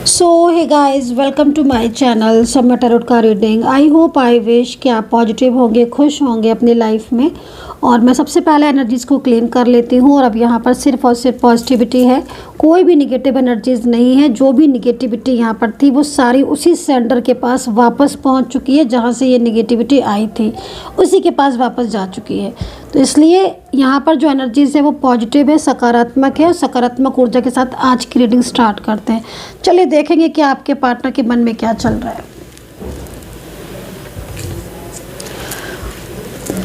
So hey guys, welcome to my channel सम्मा tarot का reading. I hope I wish कि आप positive होंगे, खुश होंगे अपनी लाइफ में। और मैं सबसे पहले एनर्जीज़ को क्लीन कर लेती हूँ। और अब यहाँ पर सिर्फ और सिर्फ पॉजिटिविटी है, कोई भी निगेटिव एनर्जीज़ नहीं है। जो भी निगेटिविटी यहाँ पर थी वो सारी उसी सेंटर के पास वापस पहुँच चुकी है जहाँ से ये निगेटिविटी आई थी, उसी के पास वापस जा चुकी है। तो इसलिए यहाँ पर जो एनर्जीज़ है वो पॉजिटिव है, सकारात्मक है। और सकारात्मक ऊर्जा के साथ आज की रीडिंग स्टार्ट करते हैं। चलिए देखेंगे कि आपके पार्टनर के मन में क्या चल रहा है।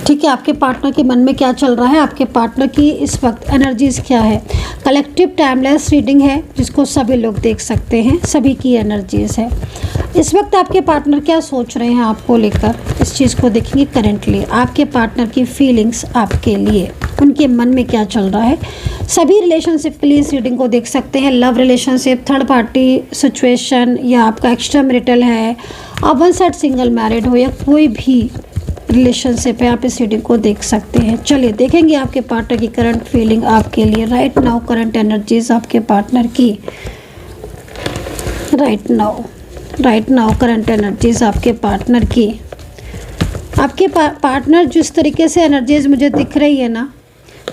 ठीक है, आपके पार्टनर के मन में क्या चल रहा है, आपके पार्टनर की इस वक्त एनर्जीज़ क्या है। कलेक्टिव टाइमलेस रीडिंग है जिसको सभी लोग देख सकते हैं, सभी की एनर्जीज़ है। इस वक्त आपके पार्टनर क्या सोच रहे हैं आपको लेकर, इस चीज़ को देखेंगे। करेंटली आपके पार्टनर की फीलिंग्स आपके लिए, उनके मन में क्या चल रहा है। सभी रिलेशनशिप के लिए इस रीडिंग को देख सकते हैं। Love relationship, third party situation, या आपका एक्स्ट्रा मैरिटल है, आप वन साइड सिंगल मैरिड हो, या कोई भी रिलेशनशिप है, आप इस रीडिंग को देख सकते हैं। चलिए देखेंगे आपके पार्टनर की करंट फीलिंग आपके लिए राइट नाउ, करंट एनर्जीज आपके पार्टनर की राइट नाउ करंट एनर्जीज आपके पार्टनर की। आपके पार्टनर जिस तरीके से एनर्जीज मुझे दिख रही है ना,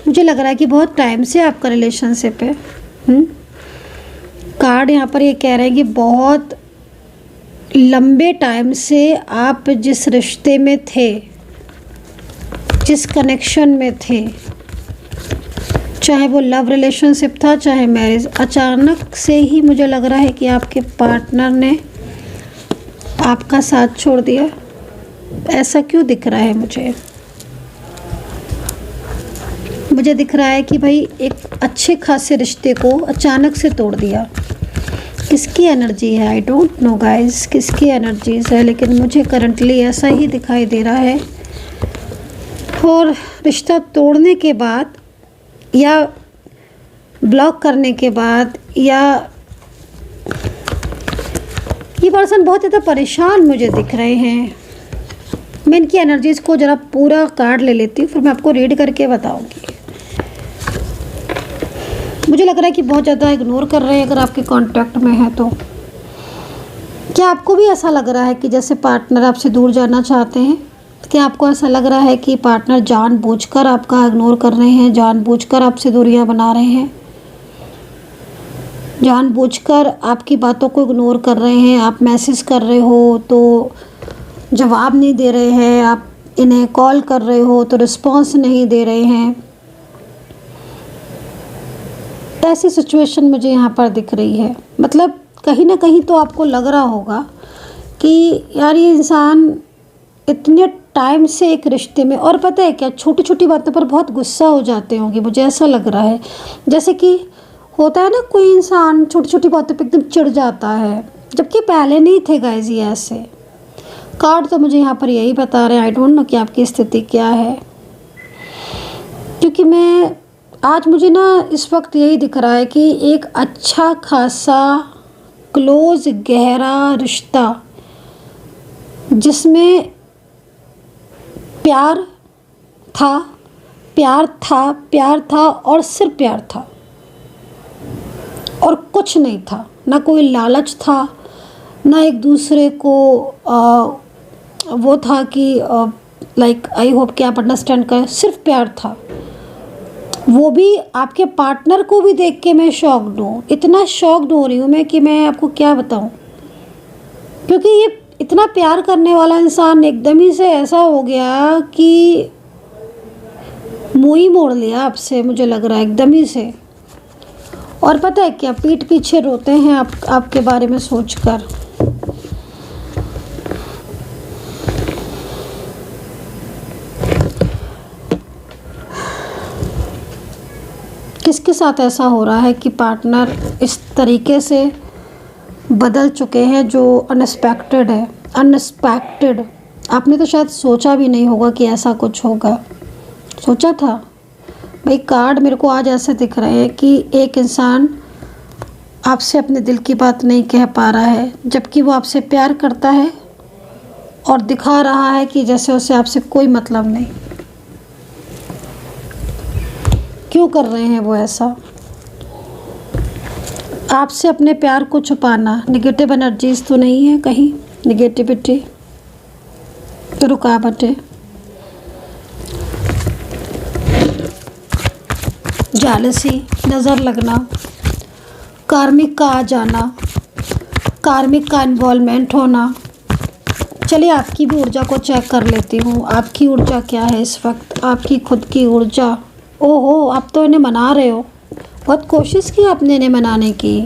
मुझे लग रहा है कि बहुत टाइम से आपका रिलेशनशिप है। कार्ड यहाँ पर ये कह रहे हैं कि बहुत लंबे टाइम से आप जिस रिश्ते में थे, जिस कनेक्शन में थे, चाहे वो लव रिलेशनशिप था चाहे मैरिज, अचानक से ही मुझे लग रहा है कि आपके पार्टनर ने आपका साथ छोड़ दिया। ऐसा क्यों दिख रहा है मुझे दिख रहा है कि भाई एक अच्छे खासे रिश्ते को अचानक से तोड़ दिया। किसकी एनर्जी है, आई डोंट नो गाइस किसकी एनर्जीज है, लेकिन मुझे करंटली ऐसा ही दिखाई दे रहा है। और रिश्ता तोड़ने के बाद या ब्लॉक करने के बाद, या ये पर्सन बहुत ज़्यादा परेशान मुझे दिख रहे हैं। मैं इनकी एनर्जीज़ को ज़रा पूरा कार्ड ले लेती हूँ, फिर मैं आपको रीड करके बताऊँगी। मुझे लग रहा है कि बहुत ज़्यादा इग्नोर कर रहे हैं अगर आपके कांटेक्ट में है तो। क्या आपको भी ऐसा लग रहा है कि जैसे पार्टनर आपसे दूर जाना चाहते हैं? क्या आपको ऐसा लग रहा है कि पार्टनर जानबूझकर आपका इग्नोर कर रहे हैं, जानबूझकर आपसे दूरियां बना रहे हैं, जानबूझकर आपकी बातों को इग्नोर कर रहे हैं? आप मैसेज कर रहे हो तो जवाब नहीं दे रहे हैं, आप इन्हें कॉल कर रहे हो तो रिस्पॉन्स नहीं दे रहे हैं। ऐसी सिचुएशन मुझे यहाँ पर दिख रही है। मतलब कहीं ना कहीं तो आपको लग रहा होगा कि यार ये इंसान इतने टाइम से एक रिश्ते में, और पता है क्या, छोटी छोटी बातों पर बहुत गुस्सा हो जाते होंगे, मुझे ऐसा लग रहा है। जैसे कि होता है ना, कोई इंसान छोटी छोटी बातों पे एकदम चिढ़ जाता है, जबकि पहले नहीं थे गाइस ये ऐसे। कार्ड तो मुझे यहाँ पर यही बता रहे हैं। आई डोंट नो कि आपकी स्थिति क्या है, क्योंकि आज मुझे ना इस वक्त यही दिख रहा है कि एक अच्छा खासा क्लोज गहरा रिश्ता जिसमें प्यार था और सिर्फ प्यार था और कुछ नहीं था, ना कोई लालच था, ना एक दूसरे को वो था कि लाइक आई होप कि आप अंडरस्टैंड करें, सिर्फ प्यार था। वो भी आपके पार्टनर को भी देख के मैं शॉक्ड हूँ, इतना शॉक्ड हो रही हूँ मैं कि मैं आपको क्या बताऊँ। क्योंकि ये इतना प्यार करने वाला इंसान एकदम ही से ऐसा हो गया कि मुँह ही मोड़ लिया आपसे, मुझे लग रहा है एकदम ही से। और पता है क्या, पीठ पीछे रोते हैं आपके बारे में सोचकर। किसके साथ ऐसा हो रहा है कि पार्टनर इस तरीके से बदल चुके हैं जो अनएक्सपेक्टेड है। अनएक्सपेक्टेड, आपने तो शायद सोचा भी नहीं होगा कि ऐसा कुछ होगा। सोचा था भाई? कार्ड मेरे को आज ऐसे दिख रहे हैं कि एक इंसान आपसे अपने दिल की बात नहीं कह पा रहा है, जबकि वो आपसे प्यार करता है और दिखा रहा है कि जैसे उसे आपसे कोई मतलब नहीं। क्यों कर रहे हैं वो ऐसा? आपसे अपने प्यार को छुपाना, नेगेटिव एनर्जीज तो नहीं है कहीं, नेगेटिविटी, रुकावटें, जालसी, नज़र लगना, कार्मिक का आ जाना, कार्मिक का इन्वॉल्वमेंट होना। चलिए आपकी भी ऊर्जा को चेक कर लेती हूँ। आपकी ऊर्जा क्या है इस वक्त, आपकी खुद की ऊर्जा। ओहो, आप तो इन्हें मना रहे हो, बहुत कोशिश की आपने इन्हें मनाने की।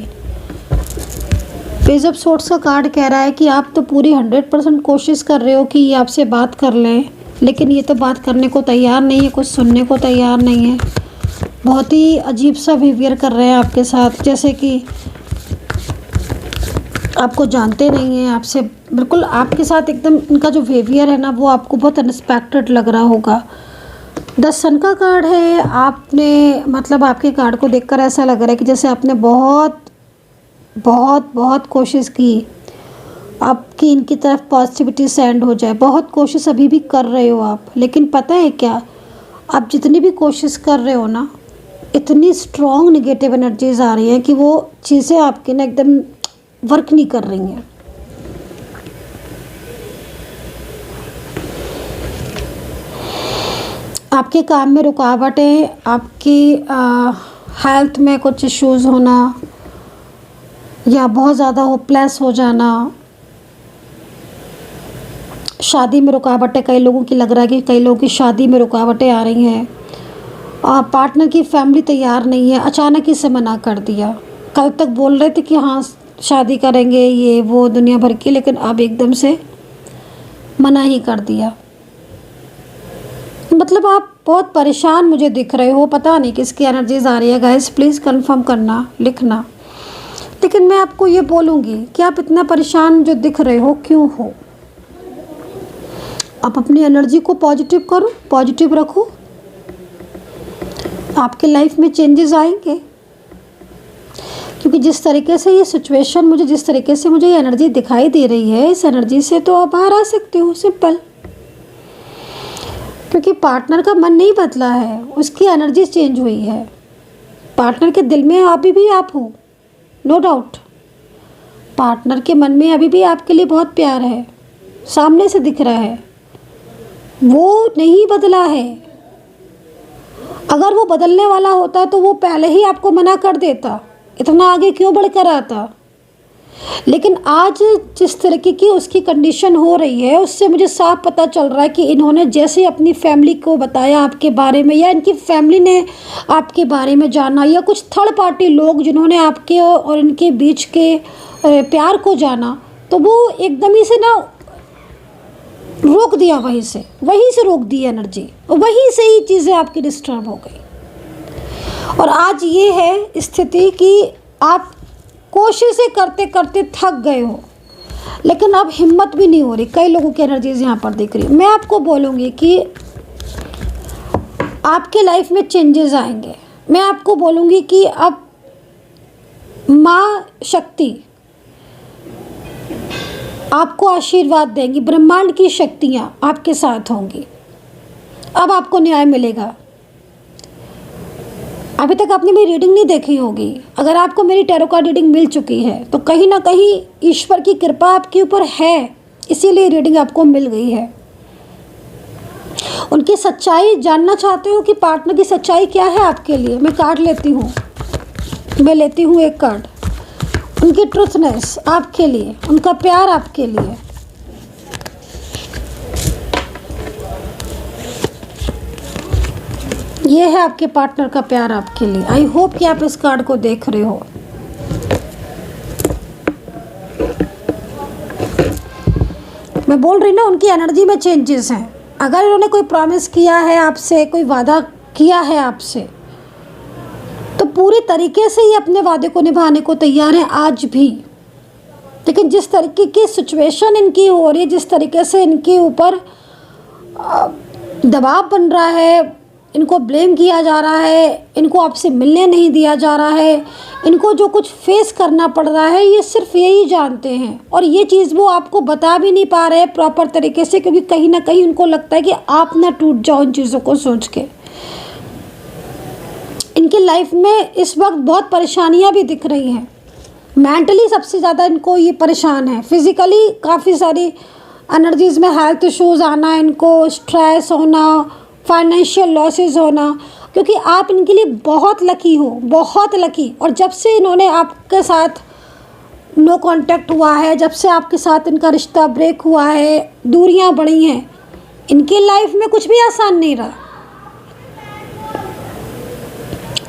पेज ऑफ सोर्ड्स का कार्ड कह रहा है कि आप तो पूरी 100% कोशिश कर रहे हो कि ये आपसे बात कर लें, लेकिन ये तो बात करने को तैयार नहीं है, कुछ सुनने को तैयार नहीं है। बहुत ही अजीब सा बिहेवियर कर रहे हैं आपके साथ, जैसे कि आपको जानते नहीं हैं, आपसे बिल्कुल, आपके साथ एकदम इनका जो बिहेवियर है ना वो आपको बहुत अनएक्सपेक्टेड लग रहा होगा। 10 सन का कार्ड है। आपने मतलब आपके कार्ड को देखकर ऐसा लग रहा है कि जैसे आपने बहुत बहुत बहुत कोशिश की आपकी इनकी तरफ पॉजिटिविटी सेंड हो जाए, बहुत कोशिश अभी भी कर रहे हो आप। लेकिन पता है क्या, आप जितनी भी कोशिश कर रहे हो ना, इतनी स्ट्रॉन्ग नेगेटिव एनर्जीज आ रही हैं कि वो चीज़ें आपके ना एकदम वर्क नहीं कर रही हैं। आपके काम में रुकावटें, आपकी हेल्थ में कुछ इश्यूज़ होना, या बहुत ज़्यादा होपलेस हो जाना, शादी में रुकावटें, कई लोगों की लग रहा है कि कई लोगों की शादी में रुकावटें आ रही हैं। पार्टनर की फैमिली तैयार नहीं है, अचानक ही से मना कर दिया। कल तक बोल रहे थे कि हाँ शादी करेंगे, ये वो दुनिया भर की, लेकिन अब एकदम से मना ही कर दिया। मतलब आप बहुत परेशान मुझे दिख रहे हो, पता नहीं किसकी एनर्जीज आ रही है। गाइस प्लीज़ कंफर्म करना, लिखना। लेकिन मैं आपको ये बोलूँगी कि आप इतना परेशान जो दिख रहे हो क्यों हो। आप अपनी एनर्जी को पॉजिटिव करो, पॉजिटिव रखो, आपके लाइफ में चेंजेस आएंगे। क्योंकि जिस तरीके से ये सिचुएशन मुझे, जिस तरीके से मुझे ये एनर्जी दिखाई दे रही है, इस एनर्जी से तो आप बाहर आ सकते हो, सिंपल। क्योंकि पार्टनर का मन नहीं बदला है, उसकी एनर्जी चेंज हुई है। पार्टनर के दिल में अभी भी आप हो, नो डाउट। पार्टनर के मन में अभी भी आपके लिए बहुत प्यार है, सामने से दिख रहा है, वो नहीं बदला है। अगर वो बदलने वाला होता तो वो पहले ही आपको मना कर देता, इतना आगे क्यों बढ़कर आता। लेकिन आज जिस तरीके की उसकी कंडीशन हो रही है, उससे मुझे साफ पता चल रहा है कि इन्होंने जैसे अपनी फैमिली को बताया आपके बारे में, या इनकी फैमिली ने आपके बारे में जाना, या कुछ थर्ड पार्टी लोग जिन्होंने आपके और इनके बीच के प्यार को जाना, तो वो एकदम ही से ना रोक दिया, वहीं से रोक दी एनर्जी, वहीं से ही चीज़ें आपकी डिस्टर्ब हो गई। और आज ये है स्थिति कि आप कोशिशें करते करते थक गए हो, लेकिन अब हिम्मत भी नहीं हो रही। कई लोगों की एनर्जीज यहाँ पर दिख रही। मैं आपको बोलूँगी कि आपके लाइफ में चेंजेस आएंगे। मैं आपको बोलूँगी कि अब माँ शक्ति आपको आशीर्वाद देंगी, ब्रह्मांड की शक्तियाँ आपके साथ होंगी। अब आपको न्याय मिलेगा। अभी तक आपने मेरी रीडिंग नहीं देखी होगी। अगर आपको मेरी टैरो कार्ड रीडिंग मिल चुकी है तो कहीं ना कहीं ईश्वर की कृपा आपके ऊपर है, इसीलिए रीडिंग आपको मिल गई है। उनकी सच्चाई जानना चाहते हो कि पार्टनर की सच्चाई क्या है आपके लिए। मैं कार्ड लेती हूँ, मैं लेती हूँ एक कार्ड। उनकी ट्रूथनेस आपके लिए, उनका प्यार आपके लिए। ये है आपके पार्टनर का प्यार आपके लिए। आई होप कि आप इस कार्ड को देख रहे हो। मैं बोल रही ना, उनकी एनर्जी में चेंजेस हैं। अगर इन्होंने कोई प्रॉमिस किया है आपसे, कोई वादा किया है आपसे, तो पूरी तरीके से ये अपने वादे को निभाने को तैयार है आज भी। लेकिन जिस तरीके की सिचुएशन इनकी हो रही है, जिस तरीके से इनके ऊपर दबाव बन रहा है, इनको ब्लेम किया जा रहा है, इनको आपसे मिलने नहीं दिया जा रहा है, इनको जो कुछ फेस करना पड़ रहा है, ये सिर्फ यही जानते हैं। और ये चीज़ वो आपको बता भी नहीं पा रहे हैं प्रॉपर तरीके से, क्योंकि कहीं ना कहीं उनको लगता है कि आप ना टूट जाओ इन चीज़ों को सोच के। इनकी लाइफ में इस वक्त बहुत परेशानियां भी दिख रही हैं। मेंटली सबसे ज़्यादा इनको ये परेशान है। फिज़िकली काफ़ी सारी एनर्जीज़ में हेल्थ इश्यूज़ आना, इनको स्ट्रेस होना, फाइनेंशियल लॉसेस होना, क्योंकि आप इनके लिए बहुत लकी हो, बहुत लकी। और जब से इन्होंने आपके साथ नो कांटेक्ट हुआ है, जब से आपके साथ इनका रिश्ता ब्रेक हुआ है, दूरियां बढ़ी हैं, इनकी लाइफ में कुछ भी आसान नहीं रहा।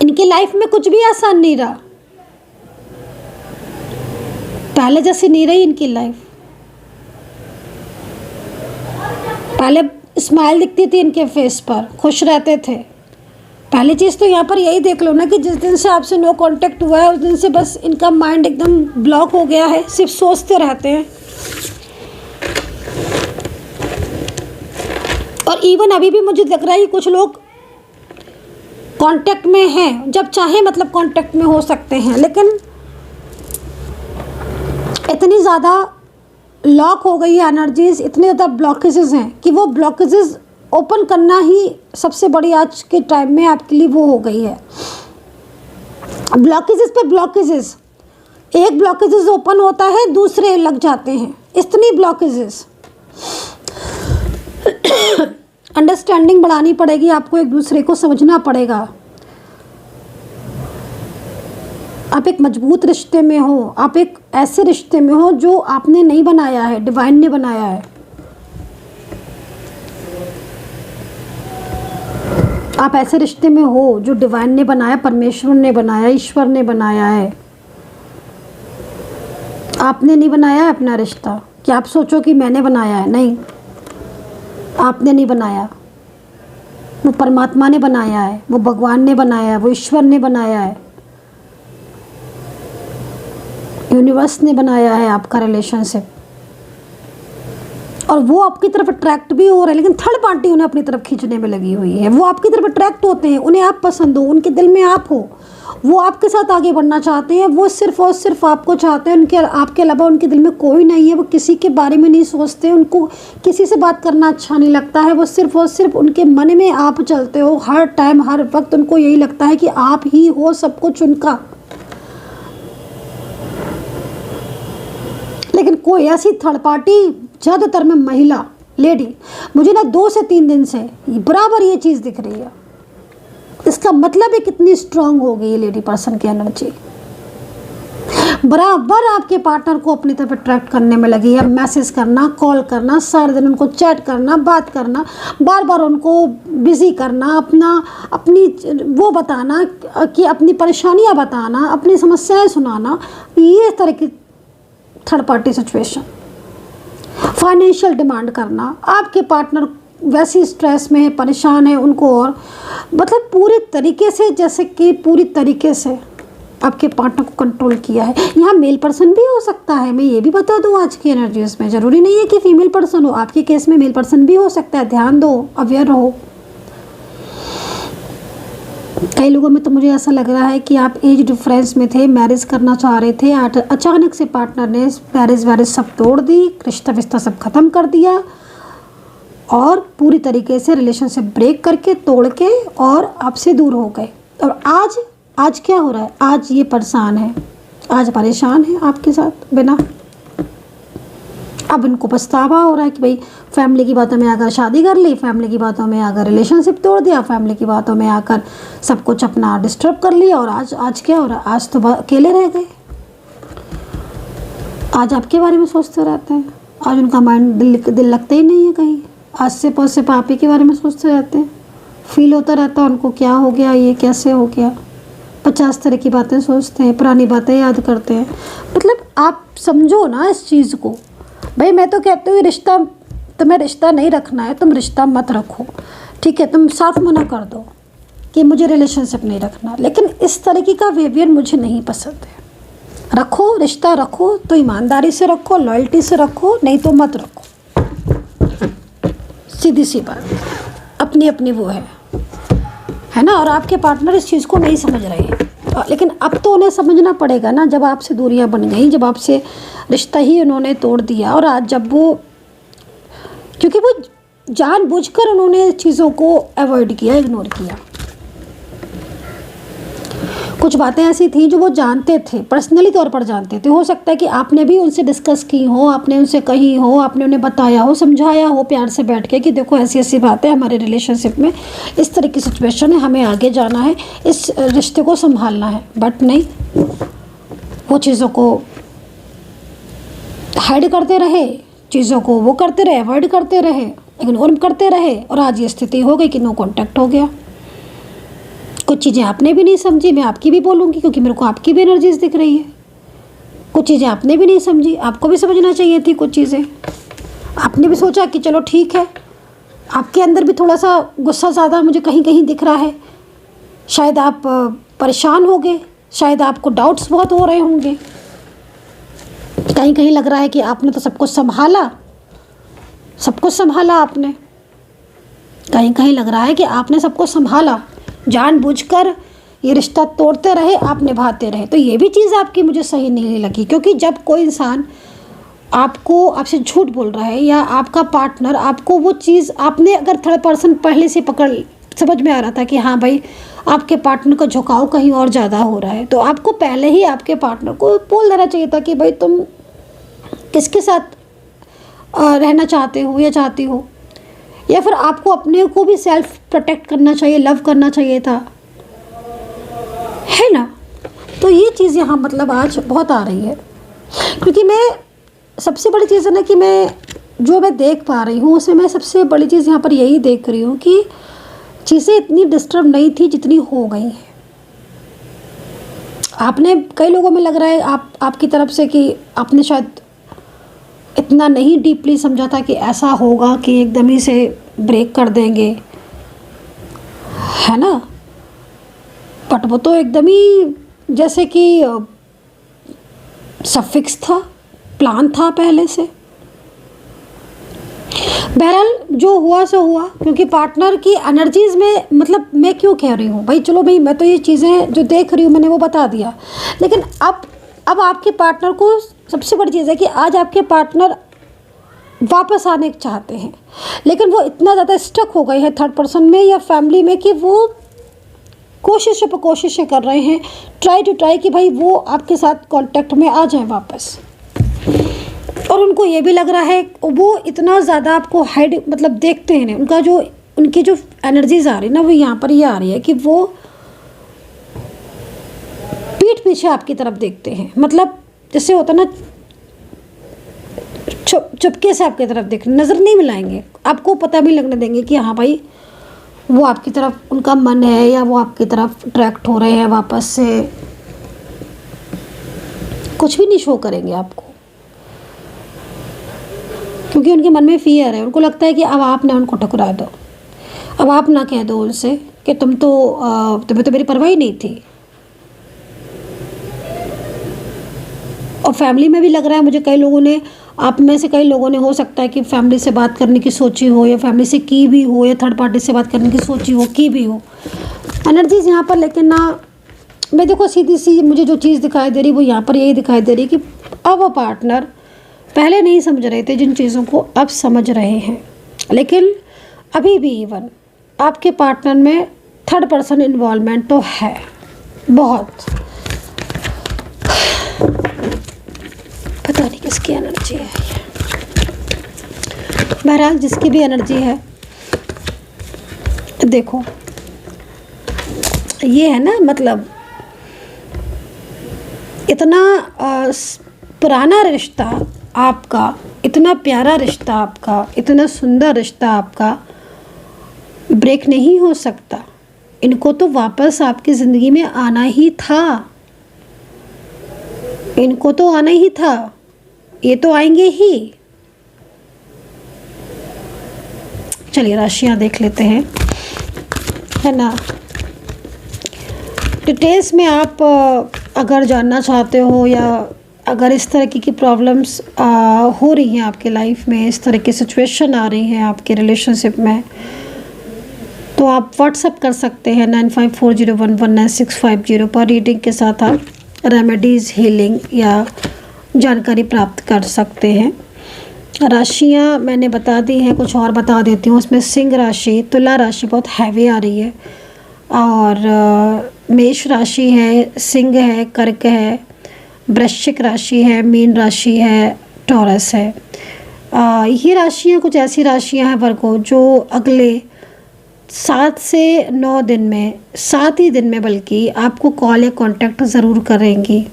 इनकी लाइफ में कुछ भी आसान नहीं रहा, पहले जैसी नहीं रही इनकी लाइफ। पहले स्माइल दिखती थी इनके फेस पर, खुश रहते थे। पहली चीज़ तो यहाँ पर यही देख लो ना कि जिस दिन से आपसे नो कांटेक्ट हुआ है उस दिन से बस इनका माइंड एकदम ब्लॉक हो गया है, सिर्फ सोचते रहते हैं। और इवन अभी भी मुझे लग रहा है कि कुछ लोग कांटेक्ट में हैं, जब चाहे मतलब कांटेक्ट में हो सकते हैं, लेकिन इतनी ज़्यादा लॉक हो गई है एनर्जीज, इतने ज़्यादा ब्लॉकेजेस हैं कि वो ब्लॉकेजेस ओपन करना ही सबसे बड़ी आज के टाइम में आपके लिए वो हो गई है। ब्लॉकेजेस पे ब्लॉकेजेस, एक ब्लॉकेजेस ओपन होता है दूसरे लग जाते हैं, इतनी ब्लॉकेजेस। अंडरस्टैंडिंग बढ़ानी पड़ेगी आपको, एक दूसरे को समझना पड़ेगा। आप एक मजबूत रिश्ते में हो, आप एक ऐसे रिश्ते में हो जो आपने नहीं बनाया है, डिवाइन ने बनाया है। आप ऐसे रिश्ते में हो जो डिवाइन ने बनाया, परमेश्वर ने बनाया, ईश्वर ने बनाया है। आपने नहीं बनाया है अपना रिश्ता कि आप सोचो कि मैंने बनाया है, नहीं, आपने नहीं बनाया, वो परमात्मा ने बनाया है, वो भगवान ने बनाया है, वो ईश्वर ने बनाया है, यूनिवर्स ने बनाया है आपका रिलेशनशिप। और वो आपकी तरफ अट्रैक्ट भी हो रहा है, लेकिन थर्ड पार्टी उन्हें अपनी तरफ खींचने में लगी हुई है। वो आपकी तरफ अट्रैक्ट होते हैं, उन्हें आप पसंद हो, उनके दिल में आप हो, वो आपके साथ आगे बढ़ना चाहते हैं, वो सिर्फ और सिर्फ आपको चाहते हैं। उनके आपके अलावा उनके दिल में कोई नहीं है, वो किसी के बारे में नहीं सोचते, उनको किसी से बात करना अच्छा नहीं लगता है। वो सिर्फ और सिर्फ उनके मन में आप चलते हो हर टाइम, हर वक्त उनको यही लगता है कि आप ही हो सब कुछ उनका। लेकिन कोई ऐसी थर्ड पार्टी, ज़्यादातर में महिला, लेडी, मुझे ना 2 से 3 दिन से बराबर ये चीज़ दिख रही है। इसका मतलब है कितनी स्ट्रांग हो गई ये लेडी पर्सन की एनर्जी, बराबर आपके पार्टनर को अपनी तरफ अट्रैक्ट करने में लगी है। मैसेज करना, कॉल करना, सारे दिन उनको चैट करना, बात करना, बार बार उनको बिजी करना, अपनी वो बताना कि अपनी परेशानियां बताना, अपनी समस्याएं सुनाना, ये तरह की third party situation. Financial demand करना, आपके पार्टनर वैसी स्ट्रेस में है, परेशान है, उनको और मतलब पूरी तरीके से, जैसे कि पूरी तरीके से आपके पार्टनर को कंट्रोल किया है। यहाँ मेल पर्सन भी हो सकता है, मैं ये भी बता दूँ आज की एनर्जीज में, ज़रूरी नहीं है कि फीमेल पर्सन हो, आपके केस में मेल पर्सन भी हो सकता है। ध्यान दो, अवेयर रहो। कई लोगों में तो मुझे ऐसा लग रहा है कि आप एज डिफरेंस में थे, मैरिज करना चाह रहे थे, अचानक से पार्टनर ने मैरिज सब तोड़ दी, रिश्ता विश्ता सब ख़त्म कर दिया और पूरी तरीके से रिलेशनशिप ब्रेक करके, तोड़ के और आपसे दूर हो गए। और आज क्या हो रहा है? आज ये परेशान है, आज परेशान है आपके साथ बिना। अब इनको पछतावा हो रहा है कि भाई फैमिली की बातों में आकर शादी कर ली, फैमिली की बातों में आकर रिलेशनशिप तोड़ दिया, फैमिली की बातों में आकर सब कुछ अपना डिस्टर्ब कर लिया। और आज क्या हो रहा है? आज तो अकेले रह गए, आज आपके बारे में सोचते रहते हैं, आज उनका माइंड दिल लगता ही नहीं है कहीं, आज सिर्फ और सिर्फ आप ही के बारे में सोचते रहते हैं। फील होता रहता है उनको, क्या हो गया, ये कैसे हो गया, 50 तरह की बातें सोचते हैं, पुरानी बातें याद करते हैं। मतलब आप समझो ना इस चीज़ को। भाई मैं तो कहती हूँ रिश्ता, तुम्हें रिश्ता नहीं रखना है, तुम रिश्ता मत रखो, ठीक है, तुम साफ मना कर दो कि मुझे रिलेशनशिप नहीं रखना। लेकिन इस तरीके का बिहेवियर मुझे नहीं पसंद है। रखो रिश्ता, रखो तो ईमानदारी से रखो, लॉयल्टी से रखो, नहीं तो मत रखो। सीधी सी बात, अपनी अपनी वो है ना। और आपके पार्टनर इस चीज़ को नहीं समझ रहे हैं, लेकिन अब तो उन्हें समझना पड़ेगा ना, जब आपसे दूरियां बन गई, जब आपसे रिश्ता ही उन्होंने तोड़ दिया। और आज जब वो, क्योंकि वो जानबूझकर उन्होंने चीज़ों को अवॉइड किया, इग्नोर किया। कुछ बातें ऐसी थी जो वो जानते थे, पर्सनली तौर पर जानते थे। हो सकता है कि आपने भी उनसे डिस्कस की हो, आपने उनसे कही हो, आपने उन्हें बताया हो, समझाया हो प्यार से बैठ के कि देखो ऐसी ऐसी बात है हमारे रिलेशनशिप में, इस तरह की सिचुएशन है, हमें आगे जाना है, इस रिश्ते को संभालना है। बट नहीं, वो चीज़ों को हाइड करते रहे, चीज़ों को वो करते रहे, अवॉइड करते रहे, इग्नोर करते रहे, और आज ये स्थिति हो गई कि नो कॉन्टैक्ट हो गया। कुछ चीज़ें आपने भी नहीं समझी, मैं आपकी भी बोलूँगी क्योंकि मेरे को आपकी भी एनर्जीज दिख रही है। कुछ चीज़ें आपने भी नहीं समझी, आपको भी समझना चाहिए थी। कुछ चीज़ें आपने भी सोचा कि चलो ठीक है, आपके अंदर भी थोड़ा सा गुस्सा ज़्यादा मुझे कहीं कहीं दिख रहा है, शायद आप परेशान हो गए, शायद आपको डाउट्स बहुत हो रहे होंगे, कहीं कहीं लग रहा है कि आपने तो सब कुछ संभाला, सब कुछ संभाला आपने, कहीं कहीं लग रहा है कि आपने सब कुछ संभाला, जानबूझकर ये रिश्ता तोड़ते रहे, आप निभाते रहे। तो ये भी चीज़ आपकी मुझे सही नहीं लगी, क्योंकि जब कोई इंसान आपसे झूठ बोल रहा है या आपका पार्टनर आपको वो चीज़, आपने अगर थर्ड पर्सन पहले से समझ में आ रहा था कि हाँ भाई आपके पार्टनर का झुकाव कहीं और ज़्यादा हो रहा है, तो आपको पहले ही आपके पार्टनर को बोल देना चाहिए था कि भाई तुम किसके साथ रहना चाहते हो या चाहती हो, या फिर आपको अपने को भी सेल्फ प्रोटेक्ट करना चाहिए, लव करना चाहिए था, है ना। तो ये चीज़ यहाँ मतलब आज बहुत आ रही है, क्योंकि मैं सबसे बड़ी चीज़ है ना कि मैं देख पा रही हूँ उसमें, मैं सबसे बड़ी चीज़ यहाँ पर यही देख रही हूँ कि चीज़ें इतनी डिस्टर्ब नहीं थी जितनी हो गई हैं। आपने कई लोगों में लग रहा है आपकी तरफ से कि आपने शायद इतना नहीं डीपली समझा था कि ऐसा होगा कि एकदम ही से ब्रेक कर देंगे, है ना। बट वो तो एकदम ही जैसे कि सब फिक्स था, प्लान था पहले से। बहरहाल जो हुआ सो हुआ, क्योंकि पार्टनर की एनर्जीज़ में, मतलब मैं क्यों कह रही हूँ भाई, चलो भाई मैं तो ये चीज़ें जो देख रही हूँ मैंने वो बता दिया, लेकिन अब आपके पार्टनर को सबसे बड़ी चीज़ है कि आज आपके पार्टनर वापस आने चाहते हैं, लेकिन वो इतना ज़्यादा स्टक हो गए हैं थर्ड पर्सन में या फैमिली में कि वो कोशिशें कर रहे हैं, ट्राई टू ट्राई कि भाई वो आपके साथ कांटेक्ट में आ जाए वापस। और उनको ये भी लग रहा है, वो इतना ज़्यादा आपको हाइड मतलब देखते हैं ना, उनकी जो एनर्जीज आ रही है ना, वो यहाँ पर ये आ रही है कि वो पीठ पीछे आपकी तरफ देखते हैं, मतलब जैसे होता ना चुपके से आपकी तरफ देख, नज़र नहीं मिलाएंगे, आपको पता भी लगने देंगे कि हाँ भाई वो आपकी तरफ, उनका मन है या वो आपकी तरफ अट्रैक्ट हो रहे हैं वापस से। कुछ भी नहीं शो करेंगे आपको, क्योंकि उनके मन में फियर है, उनको लगता है कि अब आप ना उनको ठुकरा दो, अब आप ना कह दो उनसे कि तुम्हें तो मेरी परवाह ही नहीं थी। और फैमिली में भी लग रहा है मुझे, कई लोगों ने, आप में से कई लोगों ने हो सकता है कि फैमिली से बात करने की सोची हो, या फैमिली से की भी हो, या थर्ड पार्टी से बात करने की सोची हो, की भी हो एनर्जीज यहाँ पर। लेकिन ना, मैं देखो सीधी सी मुझे जो चीज़ दिखाई दे रही वो यहाँ पर यही दिखाई दे रही कि अब वो पार्टनर पहले नहीं समझ रहे थे जिन चीज़ों को अब समझ रहे हैं, लेकिन अभी भी इवन आपके पार्टनर में थर्ड पर्सन इन्वॉल्वमेंट तो है बहुत। पता नहीं किसकी एनर्जी है, बहरहाल जिसकी भी एनर्जी है, देखो ये है ना, मतलब इतना पुराना रिश्ता आपका, इतना प्यारा रिश्ता आपका, इतना सुंदर रिश्ता आपका ब्रेक नहीं हो सकता। इनको तो वापस आपकी ज़िंदगी में आना ही था, इनको तो आना ही था, ये तो आएंगे ही। चलिए राशियां देख लेते हैं, है ना। डिटेल्स में आप अगर जानना चाहते हो, या अगर इस तरह की प्रॉब्लम्स हो रही हैं आपके लाइफ में, इस तरह की सिचुएशन आ रही हैं आपके रिलेशनशिप में, तो आप व्हाट्सअप कर सकते हैं 9540119650 पर। रीडिंग के साथ आप रेमेडीज़, हीलिंग या जानकारी प्राप्त कर सकते हैं। राशियां मैंने बता दी हैं, कुछ और बता देती हूँ। उसमें सिंह राशि, तुला राशि बहुत हैवी आ रही है, और मेष राशि है, सिंह है, कर्क है, वृश्चिक राशि है, मीन राशि है, टॉरस है। ये राशियाँ कुछ ऐसी राशियाँ हैं वर्गो जो अगले 7 से 9 दिन में, 7 ही दिन में बल्कि आपको कॉल या कांटेक्ट ज़रूर करेंगी।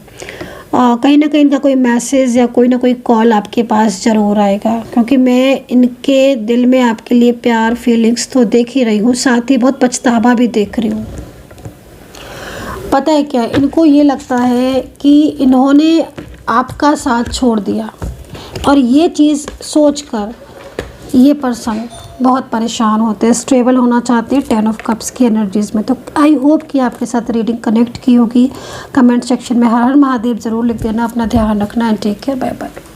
कहीं ना कहीं इनका कोई मैसेज या कोई ना कोई कॉल आपके पास ज़रूर आएगा, क्योंकि मैं इनके दिल में आपके लिए प्यार, फीलिंग्स तो देख ही रही हूँ, साथ ही बहुत पछतावा भी देख रही हूँ। पता है क्या, इनको ये लगता है कि इन्होंने आपका साथ छोड़ दिया, और ये चीज़ सोचकर ये पर्सन बहुत परेशान होते हैं, स्टेबल होना चाहते हैं 10 ऑफ कप्स की एनर्जीज़ में। तो आई होप कि आपके साथ रीडिंग कनेक्ट की होगी। कमेंट सेक्शन में हर हर महादेव ज़रूर लिख देना। अपना ध्यान रखना and take care, bye bye.